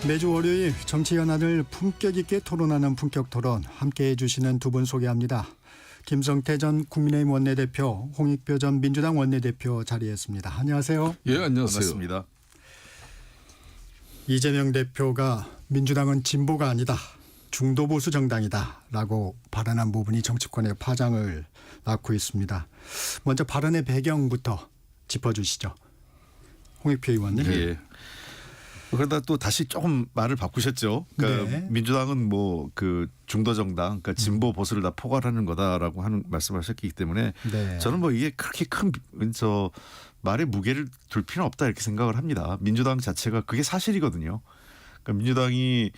매주 월요일 정치 현안을 품격 있게 토론하는 품격 토론 함께해 주시는 두 분 소개합니다. 김성태 전 국민의힘 원내대표, 홍익표 전 민주당 원내대표 자리했습니다. 안녕하세요. 예, 안녕하세요. 반갑습니다. 이재명 대표가 민주당은 진보가 아니다. 중도보수 정당이다라고 발언한 부분이 정치권의 파장을 낳고 있습니다. 먼저 발언의 배경부터 짚어주시죠. 홍익표 의원님. 예. 그러다 또 다시 조금 말을 바꾸셨죠. 그러니까 네. 민주당은 뭐 그 중도 정당, 그러니까 진보 보수를 다 포괄하는 거다라고 하는 말씀하셨기 때문에 네. 저는 뭐 이게 그렇게 큰 말의 무게를 둘 필요는 없다 이렇게 생각을 합니다. 민주당 자체가 그게 사실이거든요. 그러니까 민주당이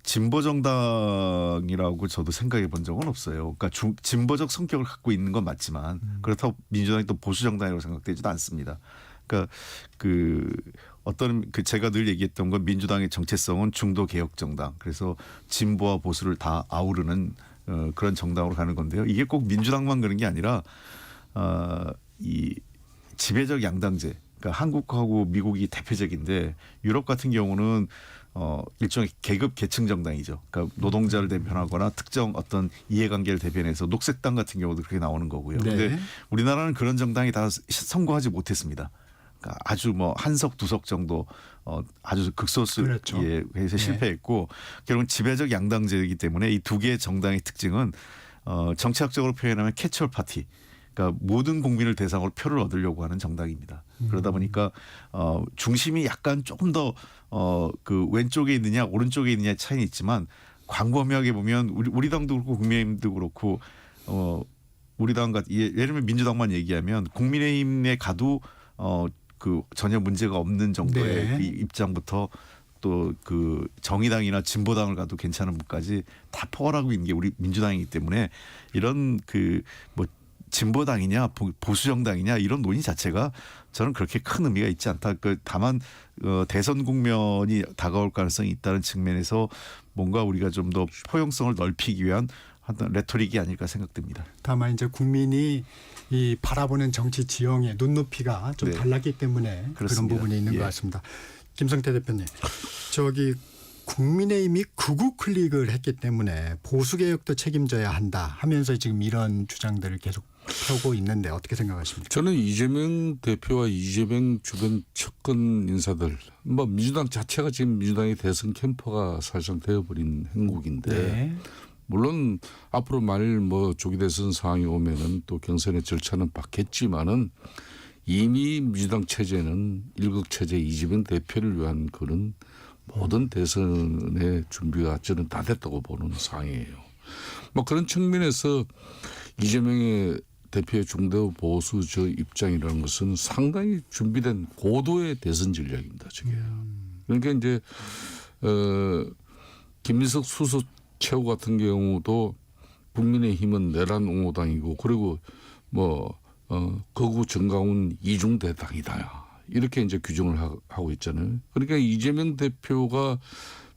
진보 정당이라고 저도 생각해 본 적은 없어요. 그러니까 진보적 성격을 갖고 있는 건 맞지만 그렇다고 민주당이 또 보수 정당이라고 생각되지도 않습니다. 그러니까 제가 늘 얘기했던 건 민주당의 정체성은 중도 개혁 정당. 그래서 진보와 보수를 다 아우르는 그런 정당으로 가는 건데요. 이게 꼭 민주당만 그런 게 아니라 이 지배적 양당제. 그러니까 한국하고 미국이 대표적인데 유럽 같은 경우는 일종의 계급 계층 정당이죠. 그러니까 노동자를 대변하거나 특정 어떤 이해관계를 대변해서 녹색당 같은 경우도 그렇게 나오는 거고요. 그런데 네. 우리나라는 그런 정당이 다 성공하지 못했습니다. 그러니까 아주 뭐 한석 두석 정도 아주 극소수에 그렇죠. 해서 실패했고 결국은 지배적 양당제이기 때문에 이 두 개의 정당의 특징은 정치학적으로 표현하면 캐치얼 파티. 그러니까 모든 국민을 대상으로 표를 얻으려고 하는 정당입니다. 그러다 보니까 중심이 약간 조금 더 그 왼쪽에 있느냐 오른쪽에 있느냐의 차이는 있지만 광범위하게 보면 우리 당도 그렇고 국민의힘도 그렇고 우리 당 예를 들면 민주당만 얘기하면 국민의힘에 가도 그 전혀 문제가 없는 정도의 네. 그 입장부터 또 그 정의당이나 진보당을 가도 괜찮은 분까지 다 포괄하고 있는 게 우리 민주당이기 때문에 이런 그 뭐 진보당이냐 보수 정당이냐 이런 논의 자체가 저는 그렇게 큰 의미가 있지 않다. 다만 대선 국면이 다가올 가능성이 있다는 측면에서 뭔가 우리가 좀 더 포용성을 넓히기 위한 어떤 레토릭이 아닐까 생각됩니다. 다만 이제 국민이 이 바라보는 정치 지형의 눈높이가 좀 네. 달랐기 때문에 그런 그렇습니다. 부분이 있는 예. 것 같습니다. 김성태 대표님, 국민의힘이 극우 클릭을 했기 때문에 보수 개혁도 책임져야 한다 하면서 지금 이런 주장들을 계속 펴고 있는데 어떻게 생각하십니까? 저는 이재명 대표와 이재명 주변 측근 인사들, 뭐 민주당 자체가 지금 민주당의 대선 캠퍼가 사실상 되어버린 행국인데, 네. 물론 앞으로 만일 뭐 조기 대선 상황이 오면은 또 경선의 절차는 받겠지만은 이미 민주당 체제는 일극 체제 이재명 대표를 위한 그런 모든 대선의 준비가 저는 다 됐다고 보는 상황이에요. 뭐 그런 측면에서 이재명의 대표의 중도 보수 저 입장이라는 것은 상당히 준비된 고도의 대선 전략입니다. 저게. 그러니까 이제 김민석 수석 최고 같은 경우도 국민의힘은 내란 옹호당이고 그리고 뭐 거구 정강훈 이중대당이다. 이렇게 이제 규정을 하고 있잖아요. 그러니까 이재명 대표가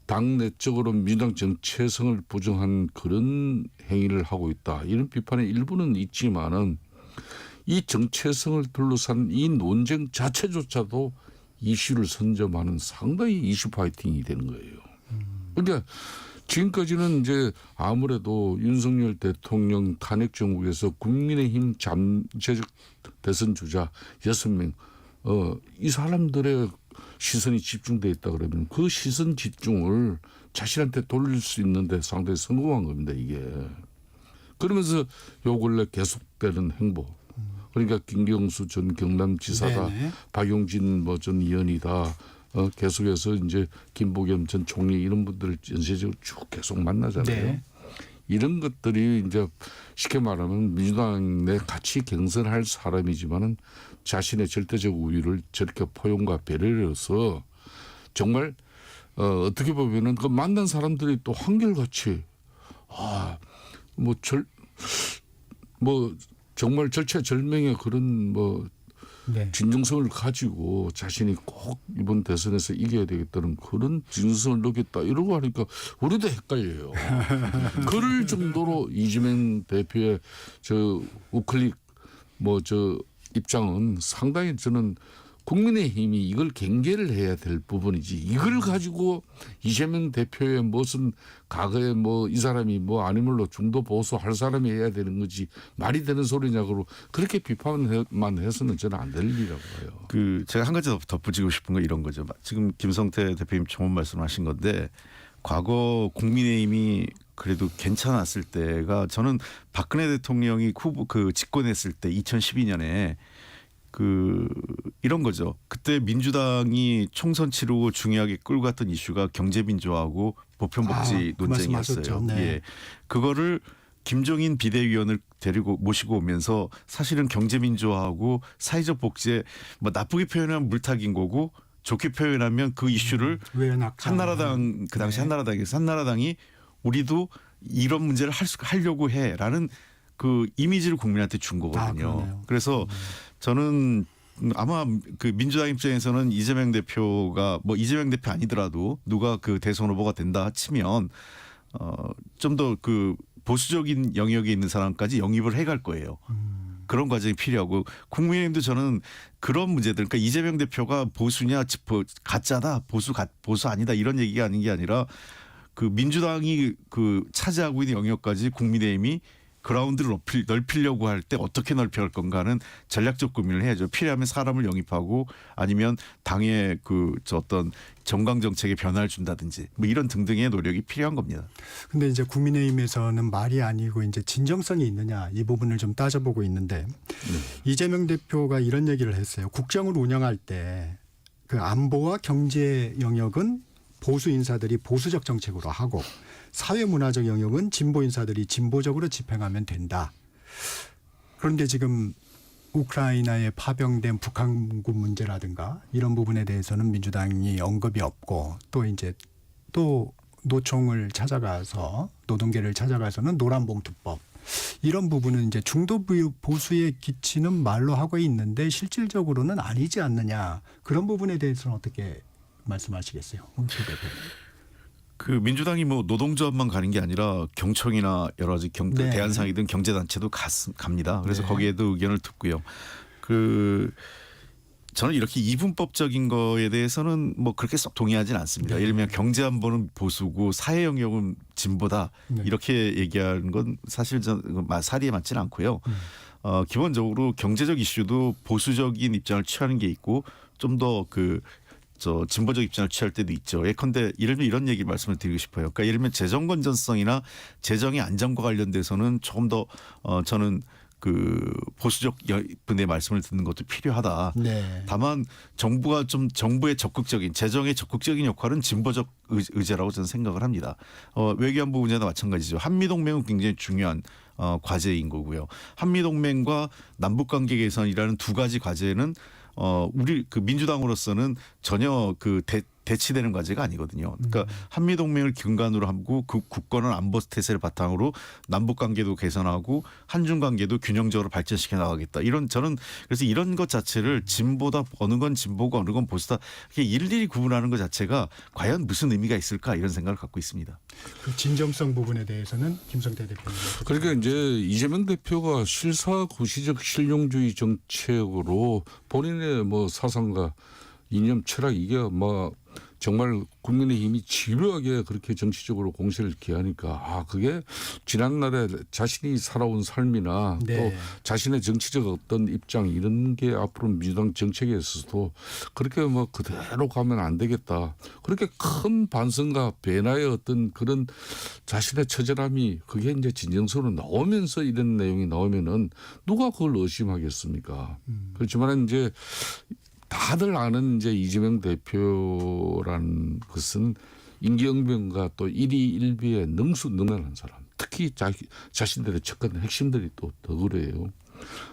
당 내적으로 민주당 정체성을 부정한 그런 행위를 하고 있다. 이런 비판의 일부는 있지만은 이 정체성을 둘러싼 이 논쟁 자체조차도 이슈를 선점하는 상당히 이슈 파이팅이 되는 거예요. 그러니까 지금까지는 이제 아무래도 윤석열 대통령 탄핵 정국에서 국민의힘 잠재적 대선 주자 6명 이 사람들의 시선이 집중돼 있다 그러면 그 시선 집중을 자신한테 돌릴 수 있는데 상당히 성공한 겁니다. 이게. 그러면서 요 근래 계속되는 행보. 그러니까 김경수 전 경남지사다. 네네. 박용진 뭐 전 의원이다. 계속해서 이제 김부겸 전 총리 이런 분들 전세적으로 쭉 계속 만나잖아요. 네. 이런 것들이 이제 쉽게 말하면 민주당 내 같이 경선할 사람이지만은 자신의 절대적 우위를 저렇게 포용과 배려를 해서 정말 어떻게 보면은 그 만난 사람들이 또 한결같이 뭐 정말 절체절명의 그런 뭐 네. 진정성을 가지고 자신이 꼭 이번 대선에서 이겨야 되겠다는 그런 진정성을 느꼈다 이러고 하니까 우리도 헷갈려요. 그럴 정도로 이재명 대표의 저 우클릭 뭐 저 입장은 상당히 저는 국민의힘이 이걸 경계를 해야 될 부분이지 이걸 가지고 이재명 대표의 무슨 과거에 뭐 이 사람이 뭐 아니면로 중도 보수 할 사람이 해야 되는 거지 말이 되는 소리냐고 그렇게 비판만 해서는 저는 안 될 일이라고 봐요. 그 제가 한 가지 더 덧붙이고 싶은 건 이런 거죠. 지금 김성태 대표님 좋은 말씀하신 건데 과거 국민의힘이 그래도 괜찮았을 때가 저는 박근혜 대통령이 후보 그 집권했을 때 2012년에 그 이런 거죠. 그때 민주당이 총선 치르고 중요하게 끌고 갔던 이슈가 경제민주화하고 보편복지 그 논쟁이었어요. 말씀하셨죠. 네. 예, 그거를 김종인 비대위원을 데리고 모시고 오면서 사실은 경제민주화하고 사회적 복지에 뭐 나쁘게 표현하면 물타기인 거고 좋게 표현하면 그 이슈를 한나라당 그 당시 한나라당이 우리도 이런 문제를 하려고 해라는 그 이미지를 국민한테 준 거거든요. 그래서 저는 아마 그 민주당 입장에서는 이재명 대표가 뭐 이재명 대표 아니더라도 누가 그 대선 후보가 된다 치면 좀 더 그 보수적인 영역에 있는 사람까지 영입을 해갈 거예요. 그런 과정이 필요하고 국민의힘도 저는 그런 문제들 그러니까 이재명 대표가 보수냐 가짜다 보수 아니다 이런 얘기가 아닌 게 아니라 그 민주당이 그 차지하고 있는 영역까지 국민의힘이 그라운드를 넓히려고 할 때 어떻게 넓혀갈 건가는 전략적 고민을 해야죠. 필요하면 사람을 영입하고 아니면 당의 어떤 정강 정책에 변화를 준다든지 뭐 이런 등등의 노력이 필요한 겁니다. 근데 이제 국민의힘에서는 말이 아니고 이제 진정성이 있느냐 이 부분을 좀 따져보고 있는데 이재명 대표가 이런 얘기를 했어요. 국정을 운영할 때 그 안보와 경제 영역은 보수 인사들이 보수적 정책으로 하고 사회문화적 영역은 진보 인사들이 진보적으로 집행하면 된다. 그런데 지금 우크라이나에 파병된 북한군 문제라든가 이런 부분에 대해서는 민주당이 언급이 없고 또 이제 또 노총을 찾아가서 노동계를 찾아가서는 노란봉투법 이런 부분은 이제 중도 보수에 기치는 말로 하고 있는데 실질적으로는 아니지 않느냐 그런 부분에 대해서는 어떻게 말씀하시겠어요, 홍철 대표님? 그 민주당이 뭐 노동조합만 가는 게 아니라 경청이나 여러 가지 네. 대한상이든 경제단체도 갑니다. 그래서 네. 거기에도 의견을 듣고요. 저는 이렇게 이분법적인 거에 대해서는 뭐 그렇게 썩 동의하지는 않습니다. 네. 예를 들면 경제 안보는 보수고 사회 영역은 진보다 네. 이렇게 얘기하는 건 사실 사리에 맞지는 않고요. 기본적으로 경제적 이슈도 보수적인 입장을 취하는 게 있고 좀 더 진보적 입장을 취할 때도 있죠. 예컨대 이런 얘기 말씀을 드리고 싶어요. 그러니까 예를 들면 재정 건전성이나 재정의 안정과 관련돼서는 조금 더 저는 그 보수적 분의 말씀을 듣는 것도 필요하다. 네. 다만 정부의 적극적인 재정의 적극적인 역할은 진보적 의제라고 저는 생각을 합니다. 외교안보 문제나 마찬가지죠. 한미동맹은 굉장히 중요한 과제인 거고요. 한미동맹과 남북관계 개선이라는 두 가지 과제는 우리 그 민주당으로서는 전혀 대치되는 과제가 아니거든요. 그러니까 한미동맹을 근간으로 하고 그 굳건한 안보 태세를 바탕으로 남북관계도 개선하고 한중관계도 균형적으로 발전시켜 나가겠다. 저는 그래서 이런 것 자체를 진보다 어느 건 진보고 어느 건 보수다 이렇게 일일이 구분하는 것 자체가 과연 무슨 의미가 있을까 이런 생각을 갖고 있습니다. 그 진정성 부분에 대해서는 김성태 대표님. 그러니까 이제 이재명 대표가 실사구시적 실용주의 정책으로 본인의 뭐 사상과 이념 철학 이게 뭐 정말 국민의힘이 집요하게 그렇게 정치적으로 공세를 기하니까 그게 지난날에 자신이 살아온 삶이나 네. 또 자신의 정치적 어떤 입장 이런 게 앞으로 민주당 정책에 있어서도 그렇게 뭐 그대로 가면 안 되겠다. 그렇게 큰 반성과 변화의 어떤 그런 자신의 처절함이 그게 이제 진정서로 나오면서 이런 내용이 나오면은 누가 그걸 의심하겠습니까? 그렇지만 이제 다들 아는 이제 이재명 대표라는 것은 임기응변과 또 일희일비에 능수능란한 사람. 특히 자신들의 척한 핵심들이 또 더 그래요.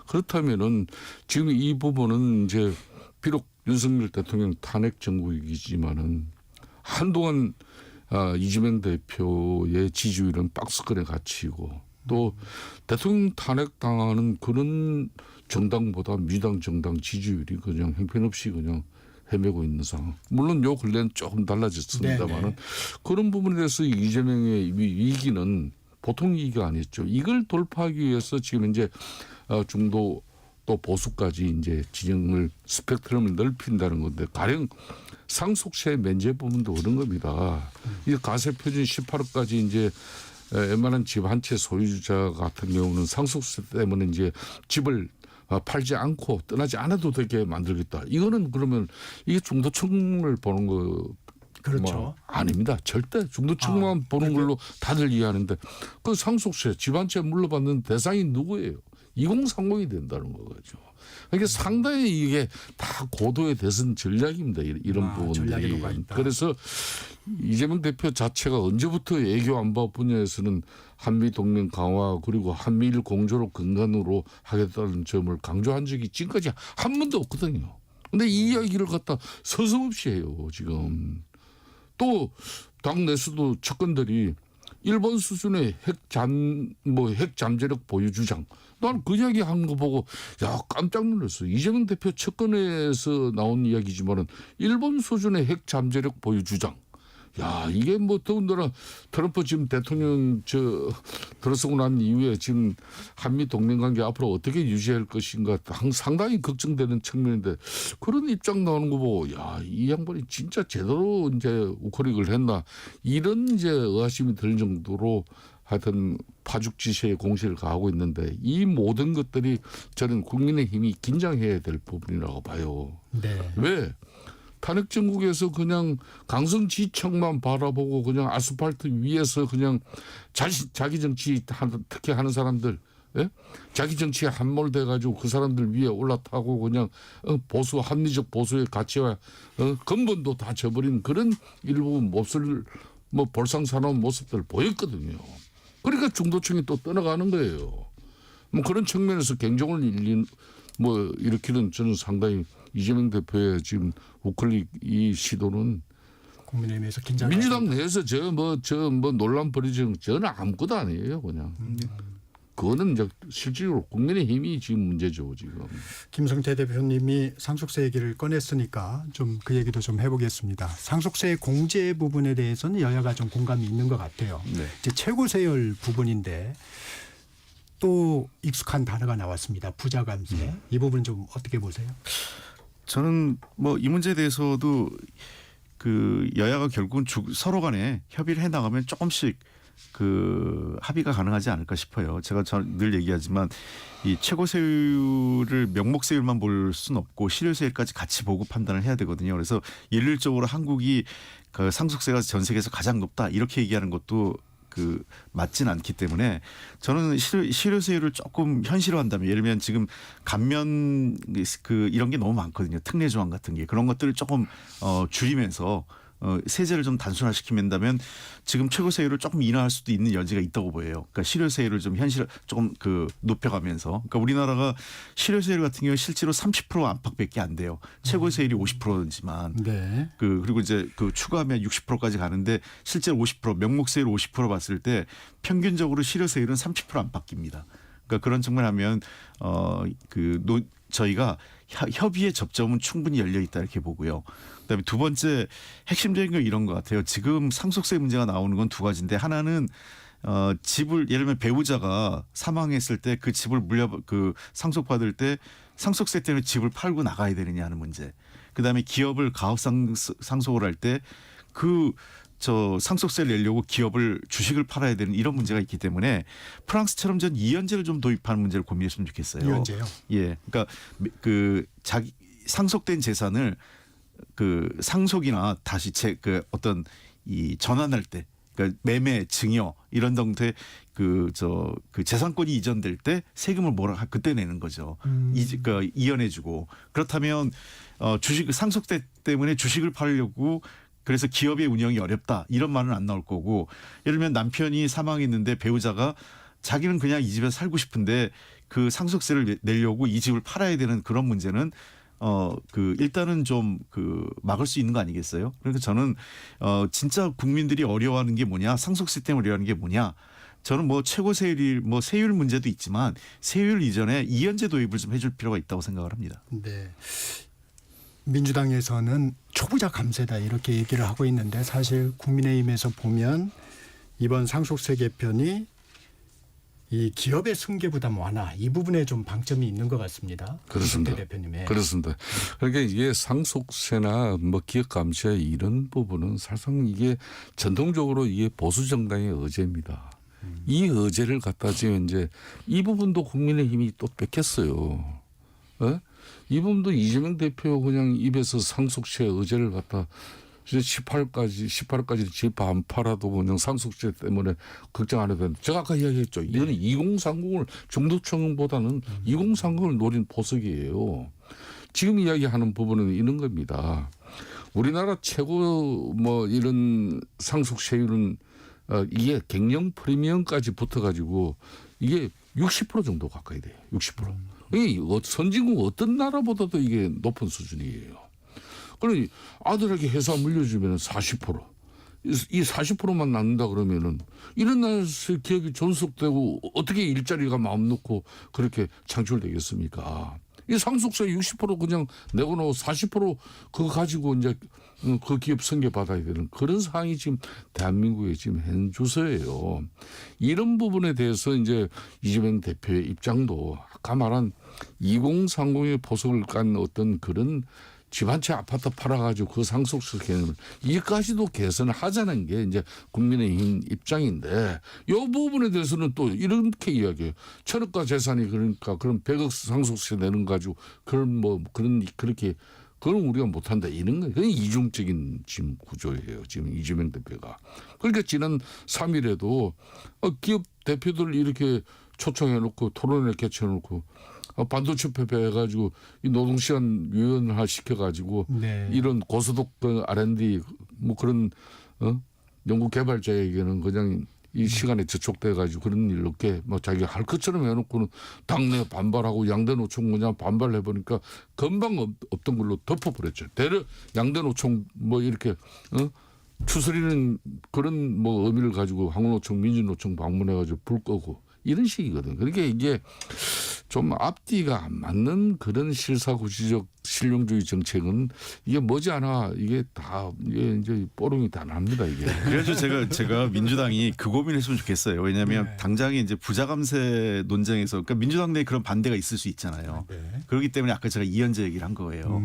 그렇다면은 지금 이 부분은 이제 비록 윤석열 대통령 탄핵 정국이지만은 한동안 이재명 대표의 지지율은 박스권에 갇히고 또 대통령 탄핵 당하는 그런 정당보다 민주당 정당 지지율이 그냥 형편없이 그냥 헤매고 있는 상황. 물론 요 근래는 조금 달라졌습니다만은 그런 부분에 대해서 이재명의 위기는 보통 위기가 아니었죠. 이걸 돌파하기 위해서 지금 이제 중도 또 보수까지 이제 진영을 스펙트럼을 넓힌다는 건데 가령 상속세 면제 부분도 그런 겁니다. 이 가세 표준 18억까지 이제 웬만한 집 한 채 소유자 같은 경우는 상속세 때문에 이제 집을 팔지 않고 떠나지 않아도 되게 만들겠다. 이거는 그러면 이게 중도층을 보는 거 그렇죠. 아닙니다. 절대 중도층만 보는 걸로 다들 이해하는데 그 상속세 집 한 채 물러받는 대상이 누구예요? 2030이 된다는 거죠. 그러니까 상당히 이게 다 고도의 대선 전략입니다. 이런 부분들이. 전략에 녹아 있다. 그래서 이재명 대표 자체가 언제부터 외교 안보 분야에서는 한미 동맹 강화 그리고 한미일 공조를 근간으로 하겠다는 점을 강조한 적이 지금까지 한 번도 없거든요. 근데 이 이야기를 갖다 서슴없이 해요. 지금. 또 당 내에서도 측근들이 일본 수준의 핵 잠재력 보유 주장. 난 그 이야기 한 거 보고 야 깜짝 놀랐어요. 이재명 대표 측근에서 나온 이야기지만은 일본 수준의 핵 잠재력 보유 주장. 야 이게 뭐 더군다나 트럼프 지금 대통령 들어서고 난 이후에 지금 한미 동맹 관계 앞으로 어떻게 유지할 것인가 상당히 걱정되는 측면인데 그런 입장 나오는 거 보고 야 이 양반이 진짜 제대로 이제 우클릭을 했나 이런 이제 의아심이 들 정도로 하여튼 파죽지세의 공세를 가하고 있는데 이 모든 것들이 저는 국민의힘이 긴장해야 될 부분이라고 봐요. 네. 왜? 탄핵 정국에서 그냥 강성지청만 바라보고 그냥 아스팔트 위에서 그냥 자기 정치 특히 하는 사람들 예? 자기 정치에 함몰돼 가지고 그 사람들 위에 올라타고 그냥 보수 합리적 보수의 가치와 근본도 다 저버린 그런 일부 몹쓸 뭐 볼상사나운 모습들 보였거든요. 그러니까 중도층이 또 떠나가는 거예요. 뭐 그런 측면에서 갱종을 일으키는 저는 상당히 이재명 대표의 지금 우클릭 이 시도는 국민의힘에서 긴장. 민주당 내에서 저 논란 벌이지 저는 아무것도 아니에요 그냥. 그거는 이제 실질적으로 국민의힘이 지금 문제죠 지금. 김성태 대표님이 상속세 얘기를 꺼냈으니까 좀 그 얘기도 좀 해보겠습니다. 상속세 공제 부분에 대해서는 여야가 좀 공감이 있는 것 같아요. 네. 이제 최고 세율 부분인데 또 익숙한 단어가 나왔습니다. 부자감세. 이 부분 좀 어떻게 보세요? 저는 뭐 이 문제에 대해서도 그 여야가 결국은 서로 간에 협의를 해 나가면 조금씩 그 합의가 가능하지 않을까 싶어요. 제가 늘 얘기하지만 이 최고 세율을 명목 세율만 볼 수는 없고 실효 세율까지 같이 보고 판단을 해야 되거든요. 그래서 일률적으로 한국이 그 상속세가 전 세계에서 가장 높다 이렇게 얘기하는 것도 그 맞진 않기 때문에 저는 실효세율을 조금 현실화한다면 예를 들면 지금 감면 그 이런 게 너무 많거든요. 특례 조항 같은 게 그런 것들을 조금 줄이면서 세제를 좀 단순화시키면다면 지금 최고세율을 조금 인하할 수도 있는 여지가 있다고 보여요. 그러니까 실효세율을 좀 조금 그 높여가면서. 그러니까 우리나라가 실효세율 같은 경우 실제로 30% 안팎밖에 안 돼요. 최고세율이 50%지만. 네. 그리고 이제 그 추가하면 60%까지 가는데 실제로 50% 명목세율 50% 봤을 때 평균적으로 실효세율은 30% 안팎입니다. 그러니까 그런 측면하면 저희가 협의의 접점은 충분히 열려 있다 이렇게 보고요. 그다음에 두 번째 핵심적인 건 이런 것 같아요. 지금 상속세 문제가 나오는 건 두 가지인데 하나는 집을 예를 들면 배우자가 사망했을 때 그 집을 상속받을 때 상속세 때문에 집을 팔고 나가야 되느냐 하는 문제. 그다음에 기업을 가업 상속을 할 때 상속세를 내려고 기업을 주식을 팔아야 되는 이런 문제가 있기 때문에 프랑스처럼 전 이연제를 좀 도입하는 문제를 고민했으면 좋겠어요. 이연제요? 예. 그러니까 자기 상속된 재산을 상속이나 다시 어떤 이 전환할 때 그러니까 매매, 증여 이런 형태 재산권이 이전될 때 세금을 그때 내는 거죠. 그러니까 이연해주고 그렇다면 상속세 때문에 주식을 팔려고 그래서 기업의 운영이 어렵다 이런 말은 안 나올 거고 예를 들면 남편이 사망했는데 배우자가 자기는 그냥 이 집에서 살고 싶은데 그 상속세를 내려고 이 집을 팔아야 되는 그런 문제는 일단은 좀 막을 수 있는 거 아니겠어요? 그러니까 저는 진짜 국민들이 어려워하는 게 뭐냐, 상속세 때문에 어려워하는 게 뭐냐. 저는 뭐 최고 세율이 세율 문제도 있지만 세율 이전에 이연제 도입을 좀 해줄 필요가 있다고 생각을 합니다. 네. 민주당에서는 초부자 감세다 이렇게 얘기를 하고 있는데 사실 국민의힘에서 보면 이번 상속세 개편이 이 기업의 승계부담 완화 이 부분에 좀 방점이 있는 것 같습니다. 그렇습니다. 김성태 대표님의. 그렇습니다. 그러니까 이게 상속세나 뭐 기업 감세 이런 부분은 사실상 이게 전통적으로 이게 보수 정당의 의제입니다. 이 의제를 갖다 지금 이제 이 부분도 국민의힘이 또 뺏겼어요. 어? 이 부분도 이재명 대표 그냥 입에서 상속세 의제를 갖다 18일까지 집 안 팔아도 그냥 상속세 때문에 걱정 안 해도 된다. 제가 아까 이야기했죠. 이거는 2030을 중도층보다는 2030을 노린 보석이에요. 지금 이야기하는 부분은 이런 겁니다. 우리나라 최고 뭐 이런 상속세율은 이게 갱년 프리미엄까지 붙어가지고 이게 60% 정도 가까이 돼요. 60%. 이 선진국 어떤 나라보다도 이게 높은 수준이에요. 그러니 아들에게 회사 물려주면 40%. 이 40%만 낳는다 그러면은 이런 나라에서 기업이 존속되고 어떻게 일자리가 마음 놓고 그렇게 창출되겠습니까? 이 상속세 60% 그냥 내고 나고 40% 그거 가지고 이제 그 기업 승계 받아야 되는 그런 상황이 지금 대한민국의 지금 현 주소예요. 이런 부분에 대해서 이제 이재명 대표의 입장도 아까 말한 2030의 보석을 깐 어떤 그런 집 한 채 아파트 팔아가지고 그 상속세 개념을 이까지도 개선하자는 게 이제 국민의힘 입장인데 이 부분에 대해서는 또 이렇게 이야기해요. 천억가 재산이 그러니까 그런 100억 상속세 내는 가지고 그런 뭐 그렇게 그건 우리가 못한다 이런 거예요. 그게 이중적인 지금 구조예요. 지금 이재명 대표가. 그러니까 지난 3일에도 기업 대표들 이렇게 초청해놓고 토론회 개최해놓고 반도체 패배해가지고 이 노동시간 유연화 시켜가지고 네. 이런 고소득 R&D 뭐 그런 연구개발자에게는 그냥 이 시간에 저촉돼가지고 그런 일 없게 뭐 자기가 할 것처럼 해놓고는 당내 반발하고 양대 노총 그냥 반발해보니까 금방 없던 걸로 덮어버렸죠. 대려 양대 노총 뭐 이렇게 추스리는 그런 뭐 의미를 가지고 한국노총 민주노총 방문해가지고 불 끄고 이런 식이거든. 그러니까 이게 좀 앞뒤가 안 맞는 그런 실사구시적 실용주의 정책은 이게 머지않아 이게 다 이게 이제 뽀롱이 다 납니다 이게. 그래서 제가 민주당이 그 고민했으면 좋겠어요. 왜냐하면 네. 당장에 이제 부자 감세 논쟁에서 그러니까 민주당 내에 그런 반대가 있을 수 있잖아요. 네. 그렇기 때문에 아까 제가 이현재 얘기를 한 거예요.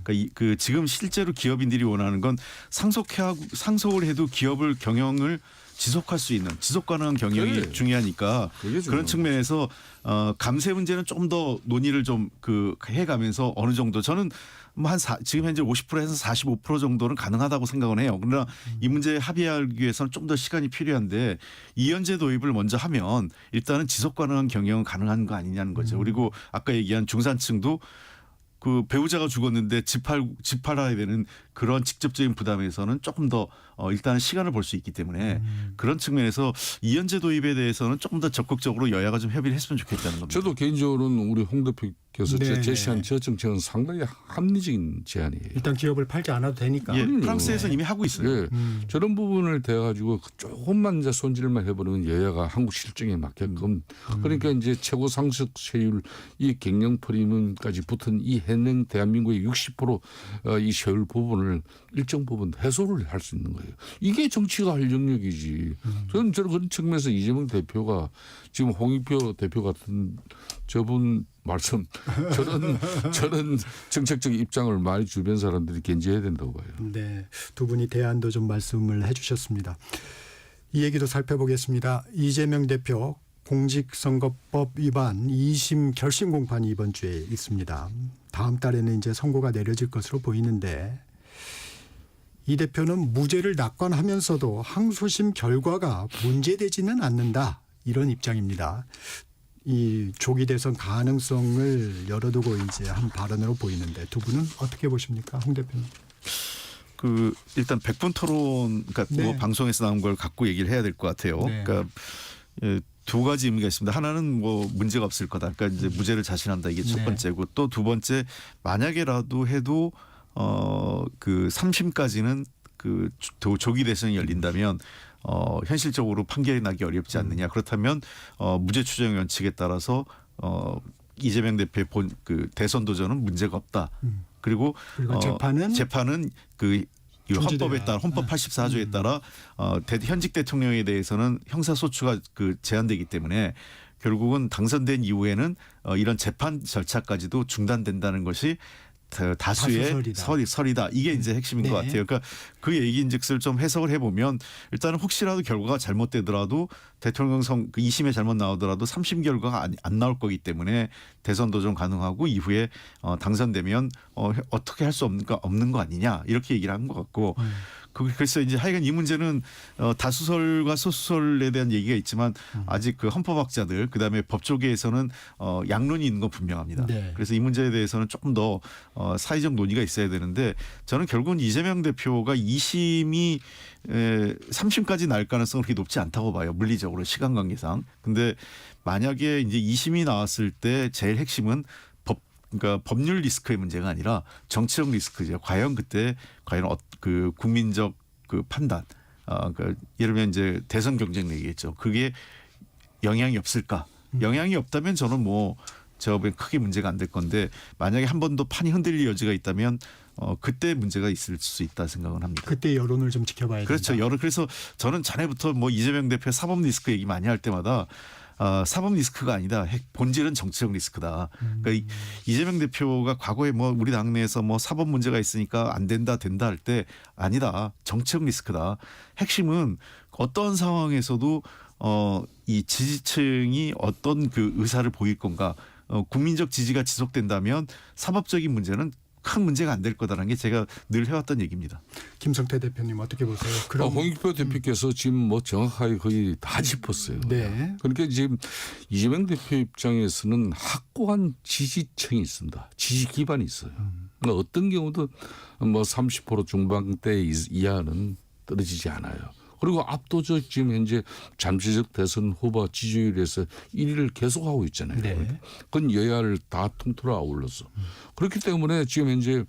그러니까 그 지금 실제로 기업인들이 원하는 건 상속을 해도 기업을 경영을 지속할 수 있는 지속 가능한 경영이 그래. 중요하니까 그게 그런 중요한 측면에서 감세 문제는 좀 더 논의를 좀 해가면서 어느 정도 저는 뭐 지금 현재 50%에서 45% 정도는 가능하다고 생각은 해요. 그러나 이 문제에 합의하기 위해서는 좀 더 시간이 필요한데 이연제 도입을 먼저 하면 일단은 지속 가능한 경영은 가능한 거 아니냐는 거죠. 그리고 아까 얘기한 중산층도 그 배우자가 죽었는데 집 팔아야 되는 그런 직접적인 부담에서는 조금 더 일단 시간을 볼 수 있기 때문에 그런 측면에서 이연제 도입에 대해서는 조금 더 적극적으로 여야가 좀 협의를 했으면 좋겠다는 겁니다. 저도 개인적으로는 우리 홍 대표께서 네, 제시한 네. 저 정책은 상당히 합리적인 제안이에요. 일단 기업을 팔지 않아도 되니까. 예, 그럼요. 프랑스에서는 이미 하고 있어요. 예, 저런 부분을 대가지고 조금만 이제 손질만 해버리면 여야가 한국 실정에 맞게끔 그러니까 이제 최고 상속세율 이 갱년 프리미엄까지 붙은 이 현행 대한민국의 60%이 세율 부분을 일정 부분 해소를 할 수 있는 거예요. 이게 정치가 할 영역이지. 저는 그런 측면에서 이재명 대표가 지금 홍익표 대표 같은 저분 말씀 저런 정책적 입장을 많이 주변 사람들이 견지해야 된다고 봐요. 네, 두 분이 대안도 좀 말씀을 해주셨습니다. 이 얘기도 살펴보겠습니다. 이재명 대표 공직선거법 위반 2심 결심 공판이 이번 주에 있습니다. 다음 달에는 이제 선고가 내려질 것으로 보이는데 이 대표는 무죄를 낙관하면서도 항소심 결과가 문제되지는 않는다 이런 입장입니다. 이 조기 대선 가능성을 열어두고 이제 한 발언으로 보이는데 두 분은 어떻게 보십니까, 홍 대표님? 그 일단 100분 토론 그러니까 네. 뭐 방송에서 나온 걸 갖고 얘기를 해야 될 것 같아요. 네. 그러니까 두 가지 의미가 있습니다. 하나는 뭐 문제가 없을 거다. 그러니까 이제 무죄를 자신한다 이게 첫 네. 번째고 또 두 번째 만약에라도 해도 그 3심까지는 그 조기 대선이 열린다면 현실적으로 판결이 나기 어렵지 않느냐. 그렇다면 무죄 추정 원칙에 따라서 이재명 대표의 그 대선 도전은 문제가 없다. 그리고 재판은 그 헌법에 따라 헌법 84조에 따라 현직 대통령에 대해서는 형사소추가 그 제한되기 때문에 결국은 당선된 이후에는 이런 재판 절차까지도 중단된다는 것이 다수의 설이다. 이게 이제 핵심인 네. 것 같아요. 그러니까 그 얘기인즉슨 좀 해석을 해보면 일단은 혹시라도 결과가 잘못되더라도 대통령 그 2심에 잘못 나오더라도 3심 결과가 안 나올 거기 때문에 대선 도전 가능하고 이후에 당선되면 어떻게 할 수 없는 거 아니냐 이렇게 얘기를 한 것 같고 그래서 이제 하여간 이 문제는 다수설과 소수설에 대한 얘기가 있지만 아직 그 헌법학자들 그다음에 법조계에서는 양론이 있는 건 분명합니다. 네. 그래서 이 문제에 대해서는 조금 더 사회적 논의가 있어야 되는데 저는 결국은 이재명 대표가 2심이 3심까지 날 가능성은 그렇게 높지 않다고 봐요. 물리적으로 시간 관계상. 근데 만약에 이제 2심이 나왔을 때 제일 핵심은 그러니까 법률 리스크의 문제가 아니라 정치적 리스크죠. 과연 그 국민적 그 판단, 그러니까 예를 들면 이제 대선 경쟁 얘기했죠. 그게 영향이 없을까? 영향이 없다면 저는 제가 보기엔 크게 문제가 안 될 건데 만약에 한 번 더 판이 흔들릴 여지가 있다면 그때 문제가 있을 수 있다 생각은 합니다. 그때 여론을 좀 지켜봐야 된다. 그렇죠. 그래서 저는 전에부터 이재명 대표 사법 리스크 얘기 많이 할 때마다 사법 리스크가 아니다. 본질은 정치적 리스크다. 그러니까 이재명 대표가 과거에 우리 당내에서 사법 문제가 있으니까 안 된다 할 때 아니다. 정치적 리스크다. 핵심은 어떤 상황에서도 이 지지층이 어떤 그 의사를 보일 건가. 국민적 지지가 지속된다면 사법적인 문제는 큰 문제가 안 될 거다라는 게 제가 늘 해왔던 얘기입니다. 김성태 대표님 어떻게 보세요? 홍익표 대표께서 지금 정확하게 거의 다 짚었어요. 네. 그러니까 지금 이재명 대표 입장에서는 확고한 지지층이 있습니다. 지지 기반이 있어요. 그러니까 어떤 경우도 30% 중반대 이하는 떨어지지 않아요. 그리고 압도적 지금 현재 잠시적 대선 후보 지지율에서 1위를 계속하고 있잖아요. 네. 그건 여야를 다 통틀어 아울러서. 그렇기 때문에 지금 현재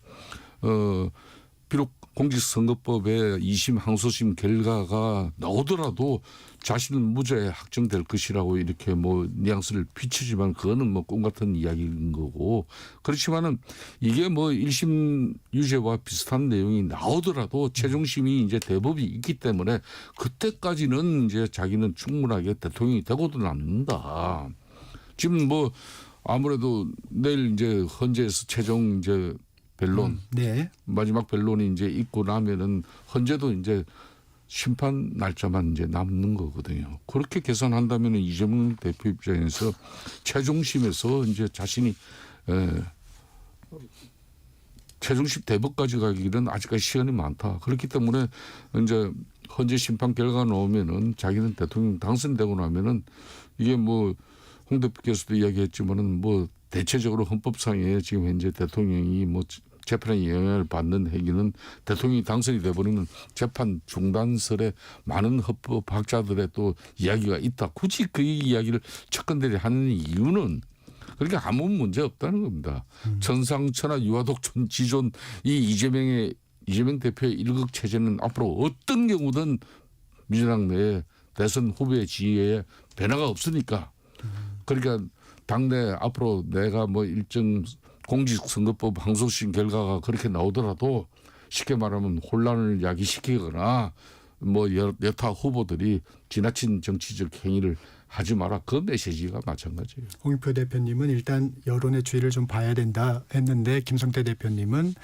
비록 공직선거법의 2심 항소심 결과가 나오더라도 자신은 무죄 확정될 것이라고 이렇게 뉘앙스를 비추지만 그거는 꿈 같은 이야기인 거고 그렇지만은 이게 1심 유죄와 비슷한 내용이 나오더라도 최종심이 이제 대법이 있기 때문에 그때까지는 이제 자기는 충분하게 대통령이 되고도 남는다. 지금 아무래도 내일 이제 헌재에서 최종 이제 변론 네. 마지막 변론이 이제 있고 나면은 헌재도 이제 심판 날짜만 이제 남는 거거든요. 그렇게 계산한다면 이재명 대표 입장에서 최종심에서 이제 자신이 최종심 대법까지 가기는 아직까지 시간이 많다. 그렇기 때문에 이제 헌재 심판 결과가 나오면은 자기는 대통령 당선되고 나면은 이게 홍 대표께서도 이야기했지만은 대체적으로 헌법상에 지금 현재 대통령이 재판에 영향을 받는 행위는 대통령이 당선이 돼버리면 재판 중단설에 많은 헌법학자들의 또 이야기가 있다. 굳이 그 이야기를 척건들이 하는 이유는 그러니까 아무 문제 없다는 겁니다. 천상천하 유아독존 지존 이 이재명 대표의 일극 체제는 앞으로 어떤 경우든 민주당 내에 대선 후보의 지위에 변화가 없으니까 그러니까 당내 앞으로 내가 일정 공직선거법 항소심 결과가 그렇게 나오더라도 쉽게 말하면 혼란을 야기시키거나 여타 후보들이 지나친 정치적 행위를 하지 마라. 그 메시지가 마찬가지예요. 홍익표 대표님은 일단 여론의 추이를 좀 봐야 된다 했는데 김성태 대표님은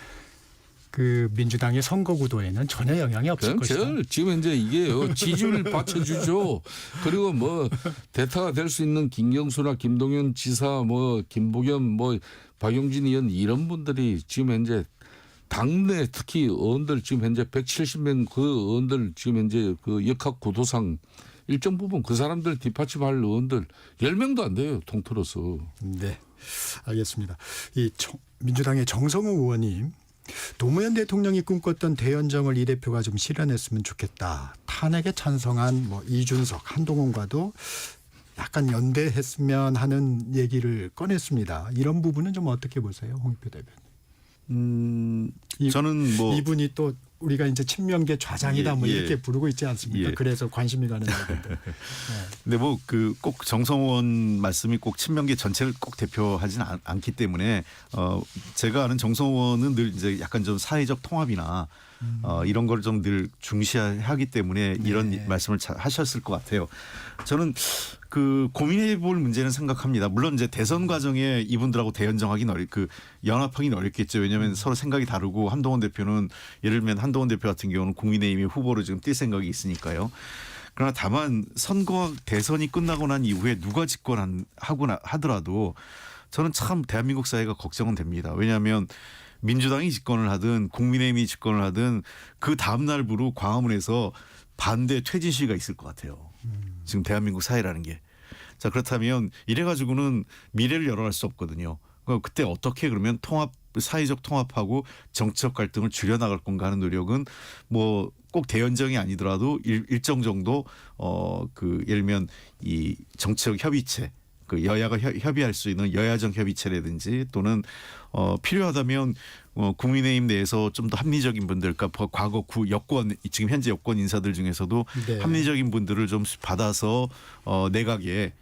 그 민주당의 선거 구도에는 전혀 영향이 없을 것이다. 지금 현재 이게요. 지지율을 받쳐주죠. 그리고 대타가 될 수 있는 김경수나 김동연 지사 김부겸 박용진 의원 이런 분들이 지금 현재 당내 특히 의원들 지금 현재 170명 그 의원들 지금 현재 그 역학 구도상 일정 부분 그 사람들 뒷받침할 의원들 10명도 안 돼요. 통틀어서. 네. 알겠습니다. 민주당의 정성호 의원님. 노무현 대통령이 꿈꿨던 대연정을 이 대표가 좀 실현했으면 좋겠다. 탄핵에 찬성한 이준석, 한동훈과도 약간 연대했으면 하는 얘기를 꺼냈습니다. 이런 부분은 좀 어떻게 보세요, 홍익표 대표님? 저는 이분이 또 우리가 이제 친명계 좌장이다 이렇게 부르고 있지 않습니까? 그래서 관심이 가는 얘기인데. 근데 꼭 정성원 말씀이 꼭 친명계 전체를 꼭 대표하지는 않기 때문에 제가 아는 정성원은 늘 이제 약간 좀 사회적 통합이나 이런 걸 좀 늘 중시하기 때문에 이런 네. 말씀을 하셨을 것 같아요. 저는 그 고민해 볼 문제는 생각합니다. 물론 이제 대선 과정에 이분들하고 대연정하기는 연합하기는 어렵겠죠. 왜냐하면 서로 생각이 다르고 한동훈 대표는 예를 들면 한동훈 대표 같은 경우는 국민의힘의 후보로 지금 뛸 생각이 있으니까요. 그러나 다만 선거와 대선이 끝나고 난 이후에 누가 하더라도 저는 참 대한민국 사회가 걱정은 됩니다. 왜냐하면 민주당이 집권을 하든 국민의힘이 집권을 하든 그 다음 날부로 광화문에서 반대 퇴진 시위가 있을 것 같아요. 지금 대한민국 사회라는 게. 자, 그렇다면 이래가지고는 미래를 열어갈 수 없거든요. 그때 어떻게 그러면 사회적 통합하고 정치적 갈등을 줄여나갈 건가 하는 노력은 뭐 꼭 대연정이 아니더라도 일정 정도 예를 들면 이 정치적 협의체 그 여야가 협의할 수 있는 여야정 협의체라든지 또는 필요하다면 국민의힘 내에서 좀 더 합리적인 분들, 그러니까 과거 여권 지금 현재 여권 인사들 중에서도 네. 합리적인 분들을 좀 받아서 내각에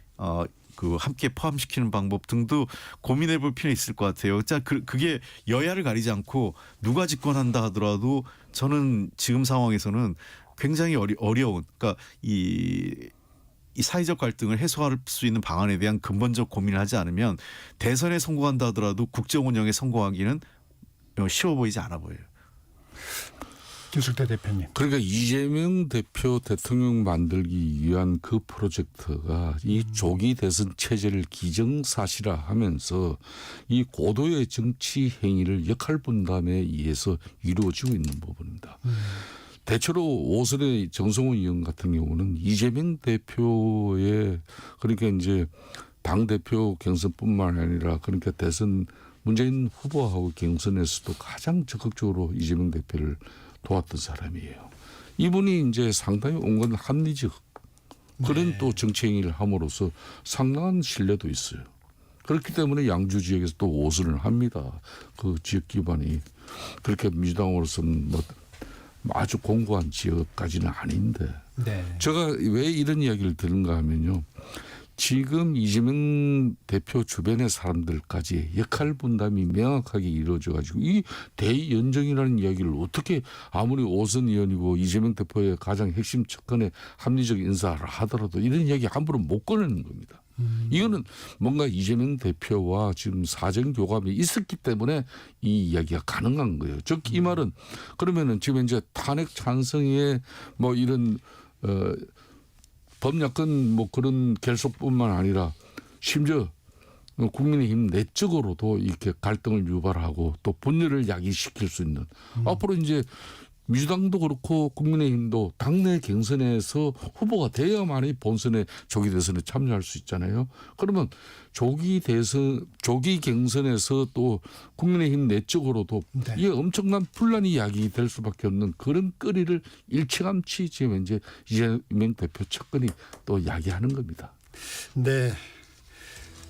함께 포함시키는 방법 등도 고민해 볼 필요 있을 것 같아요. 자, 그게 여야를 가리지 않고 누가 집권한다 하더라도 저는 지금 상황에서는 굉장히 어려운, 그러니까 이 사회적 갈등을 해소할 수 있는 방안에 대한 근본적 고민을 하지 않으면 대선에 성공한다 하더라도 국정 운영에 성공하기는 쉬워 보이지 않아 보여요. 김성태 대표님. 그러니까 이재명 대표 대통령 만들기 위한 그 프로젝트가 이 조기 대선 체제를 기정사실화하면서 이 고도의 정치 행위를 역할 분담에 의해서 이루어지고 있는 부분입니다. 대체로 오선의 정성호 의원 같은 경우는 이재명 대표의 그러니까 이제 당 대표 경선뿐만 아니라 그러니까 대선 문재인 후보하고 경선에서도 가장 적극적으로 이재명 대표를 도왔던 사람이에요. 이분이 이제 상당히 온건 합리적 그런 또 정치 행위를 함으로써 상당한 신뢰도 있어요. 그렇기 때문에 양주 지역에서 또 오선을 합니다. 그 지역 기반이 그렇게 민주당으로서는 뭐 아주 공고한 지역까지는 아닌데 네. 제가 왜 이런 이야기를 드는가 하면요. 지금 이재명 대표 주변의 사람들까지 역할 분담이 명확하게 이루어져 가지고 이 대연정이라는 이야기를 어떻게 아무리 오선 의원이고 이재명 대표의 가장 핵심 측근의 합리적 인사를 하더라도 이런 이야기 함부로 못 꺼내는 겁니다. 이거는 뭔가 이재명 대표와 지금 사정 교감이 있었기 때문에 이 이야기가 가능한 거예요. 즉 이 말은 그러면은 지금 이제 탄핵 찬성에 뭐 이런 범야권 뭐 그런 결속뿐만 아니라 심지어 국민의힘 내적으로도 이렇게 갈등을 유발하고 또 분열을 야기시킬 수 있는 앞으로 이제 민주당도 그렇고 국민의힘도 당내 경선에서 후보가 돼야만이 본선에 조기 대선에 참여할 수 있잖아요. 그러면 조기 경선에서 또 국민의힘 내적으로도 네. 이게 엄청난 분란이 야기될 수밖에 없는 그런 거리를 일찌감치 지금 이제 이재명 대표 측근이 또 야기하는 겁니다. 네.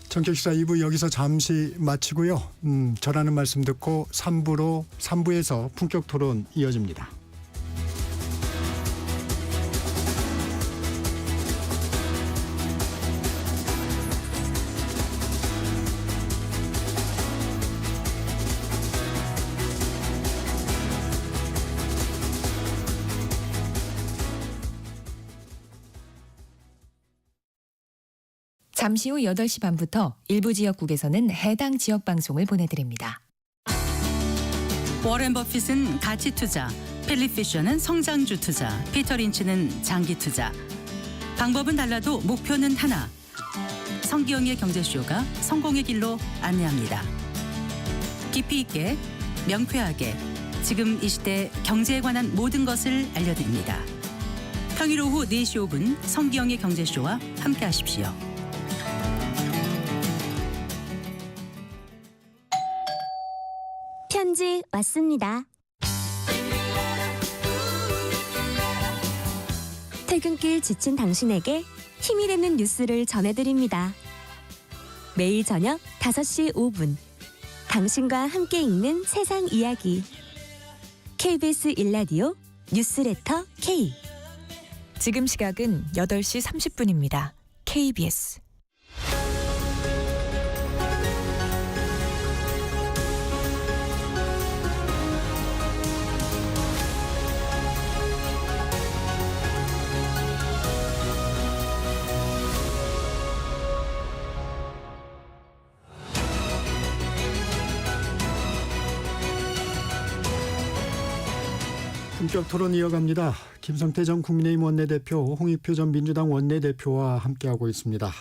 정책시사 2부 여기서 잠시 마치고요. 저라는 말씀 듣고 3부에서 품격 토론 이어집니다. 잠시 후 8시 반부터 일부 지역국에서는 해당 지역 방송을 보내드립니다. 워렌 버핏은 가치 투자, 필립 피셔는 성장주 투자, 피터 린치는 장기 투자. 방법은 달라도 목표는 하나. 성기영의 경제쇼가 성공의 길로 안내합니다. 깊이 있게, 명쾌하게, 지금 이 시대 경제에 관한 모든 것을 알려드립니다. 평일 오후 4시 5분 성기영의 경제쇼와 함께하십시오. 편지 왔습니다. 퇴근길 지친 당신에게 힘이 되는 뉴스를 전해드립니다. 매일 저녁 5시 5분 당신과 함께 읽는 세상 이야기 KBS 1라디오 뉴스레터 K. 지금 시각은 8시 30분입니다. KBS 본격 토론 이어갑니다. 김성태 전 국민의힘 원내대표, 홍익표 전 민주당 원내대표와 함께하고 있습니다.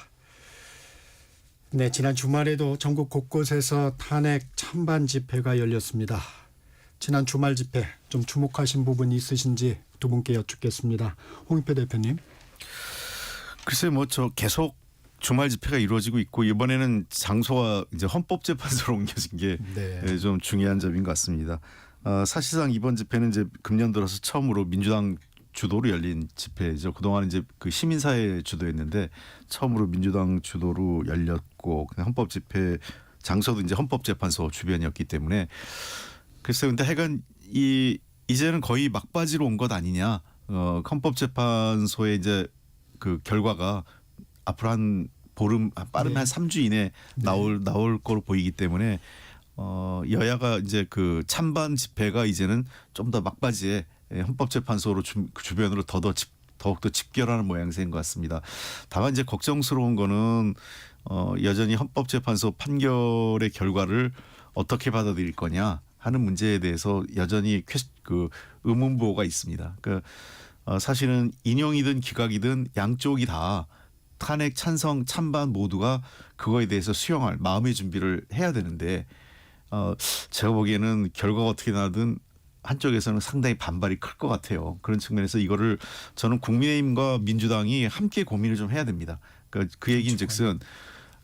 네, 지난 주말에도 전국 곳곳에서 탄핵 찬반 집회가 열렸습니다. 지난 주말 집회 좀 주목하신 부분이 있으신지 두 분께 여쭙겠습니다. 홍익표 대표님. 글쎄 뭐 저 계속 주말 집회가 이루어지고 있고 이번에는 장소가 이제 헌법재판소로 옮겨진 게 좀 네. 중요한 점인 것 같습니다. 사실상 이번 집회는 이제 금년 들어서 처음으로 민주당 주도로 열린 집회죠. 그동안 이제 그 시민사회 주도였는데 처음으로 민주당 주도로 열렸고 헌법 집회 장소도 이제 헌법재판소 주변이었기 때문에 글쎄 근데 하여간 이제는 거의 막바지로 온 것 아니냐. 헌법재판소의 이제 그 결과가 앞으로 한 보름 빠르면 한 3주 이내 나올 거로 보이기 때문에 여야가 이제 그 찬반 집회가 이제는 좀 더 막바지에 헌법재판소로 주변으로 더욱더 집결하는 모양새인 것 같습니다. 다만 이제 걱정스러운 거는 여전히 헌법재판소 판결의 결과를 어떻게 받아들일 거냐 하는 문제에 대해서 여전히 그 의문부호가 있습니다. 그러니까 사실은 인용이든 기각이든 양쪽이 다 탄핵 찬성 찬반 모두가 그거에 대해서 수용할 마음의 준비를 해야 되는데 제가 보기에는 결과가 어떻게 나든 한쪽에서는 상당히 반발이 클 것 같아요. 그런 측면에서 이거를 저는 국민의힘과 민주당이 함께 고민을 좀 해야 됩니다. 그러니까 그 얘기인즉슨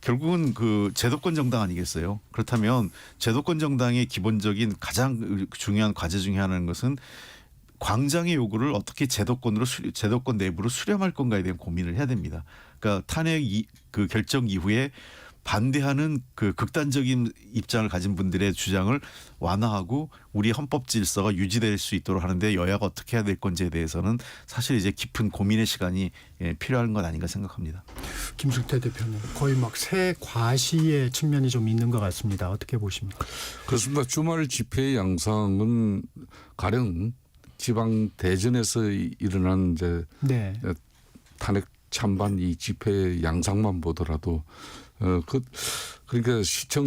결국은 그 제도권 정당 아니겠어요. 그렇다면 제도권 정당의 기본적인 가장 중요한 과제 중에 하나인 것은 광장의 요구를 어떻게 제도권 내부로 수렴할 건가에 대한 고민을 해야 됩니다. 그러니까 탄핵 그 결정 이후에 반대하는 그 극단적인 입장을 가진 분들의 주장을 완화하고 우리 헌법 질서가 유지될 수 있도록 하는데 여야가 어떻게 해야 될 건지에 대해서는 사실 이제 깊은 고민의 시간이 필요한 건 아닌가 생각합니다. 김성태 대표님, 거의 막 새 과시의 측면이 좀 있는 것 같습니다. 어떻게 보십니까? 그렇습니다. 주말 집회 양상은 가령 지방 대전에서 일어난 이제 네. 탄핵 찬반 이 집회 양상만 보더라도 그러니까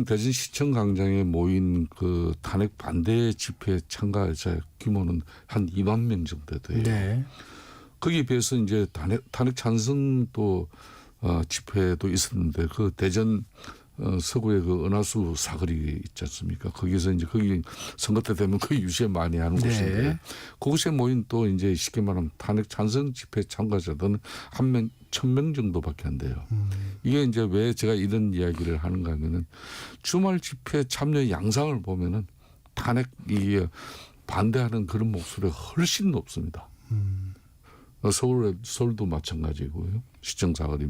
대전 시청 광장에 모인 그 탄핵 반대 집회 참가자 규모는 한 2만 명 정도 돼요. 네. 거기에 비해서 이제 탄핵 찬성 또 집회도 있었는데 그 대전 서구의 그 은하수 사거리 있지 않습니까? 거기서 이제 거기 선거 때 되면 거의 유세 많이 하는 네. 곳인데 그곳에 모인 또 이제 쉽게 말하면 탄핵 찬성 집회 참가자들은 1,000명 정도밖에 안 돼요. 이게 이제 왜 제가 이런 이야기를 하는가 하면은 주말 집회 참여 양상을 보면은 탄핵 이게 반대하는 그런 목소리가 훨씬 높습니다. 서울도 마찬가지고요. 시청 사거리.